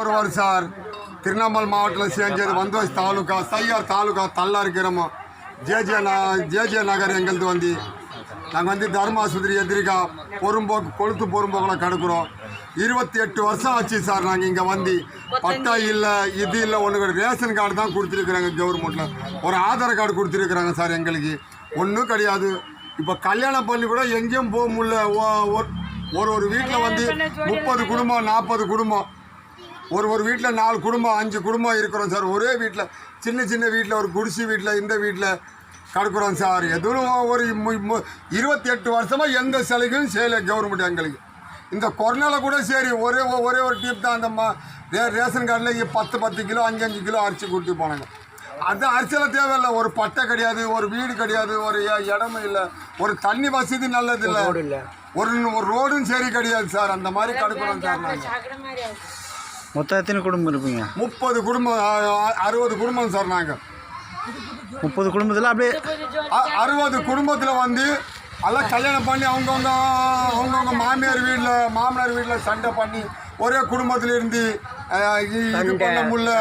ஒருவர் சார் திருவண்ணாமலை மாவட்டத்தில் சேர்ந்தது வந்தோஸ் தாலுக்கா சையார் தாலுக்கா தள்ளார் கிராமம் ஜேஜே நகர் எங்களது நாங்கள் தர்மாசுதிரி எதிரிக்கா பொறும்போக்கு கொளுத்து பொறும்போக்கில் கடுக்குறோம் 28 வருஷம் ஆச்சு சார். நாங்கள் இங்கே பட்டா இல்லை இது இல்லை ஒன்று ரேஷன் கார்டு தான் கொடுத்துருக்குறாங்க கவர்மெண்ட்டில். ஒரு ஆதார் கார்டு கொடுத்துருக்குறாங்க சார். எங்களுக்கு ஒன்றும் கிடையாது. இப்போ கல்யாணம் பண்ணி கூட எங்கேயும் போக முடியல. ஒரு வீட்டில் 30 குடும்பம் 40 குடும்பம் ஒரு வீட்டில் 4 குடும்பம் 5 குடும்பம் இருக்கிறோம் சார். ஒரே வீட்டில் சின்ன வீட்டில் ஒரு குடிசை வீட்டில் இந்த வீட்டில் கிடக்குறோம் சார். எதுவும் ஒரு 28 வருஷமாக எந்த சலுகையும் செய்யலை கவர்மெண்ட் எங்களுக்கு. இந்த கொரோனாவில் கூட சரி ஒரே ஒரு டீப் தான் அந்த ரேஷன் கார்டில் 10 கிலோ 5 கிலோ அரிசி கொடுத்து போனாங்க. அது அரிசியில் தேவையில்லை. ஒரு பட்டை கிடையாது, ஒரு வீடு கிடையாது, ஒரு இடமும் இல்லை, ஒரு தண்ணி வசதி நல்லது இல்லை, ஒரு ரோடும் சரி கிடையாது சார். அந்த மாதிரி கிடக்குறோம் சார். நாங்கள் மொத்தம் எத்தனை குடும்பம் இருப்பீங்க? 30 குடும்பம் 60 குடும்பம் சார். நாங்கள் 30 குடும்பத்தில் அப்படியே 60 குடும்பத்தில் எல்லாம் கல்யாணம் பண்ணி அவங்கவுங்க மாமனார் வீட்டில் சண்டை பண்ணி ஒரே குடும்பத்தில் இருந்து இது பண்ண முடியல.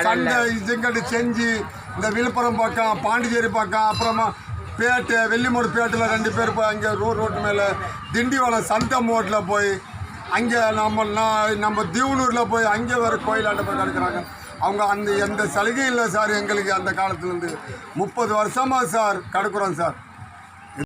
சண்டை இதுங்கட்டு செஞ்சு இந்த விழுப்புரம் பக்கம் பாண்டிச்சேரி பக்கம் அப்புறமா வெள்ளிமூடு பேட்டில் 2 பேர் போய் அங்கே ரோட்டு மேலே திண்டிவனம் சந்தை மோட்டில் போய் அங்கே நம்ம தீவனூரில் போய் அங்கே வேறு கோயிலாண்ட போய் கிடக்குறாங்க. அவங்க எந்த சலுகையும் இல்லை சார். எங்களுக்கு அந்த காலத்துலேருந்து 30 வருஷமாக சார் கிடக்குறோம் சார்.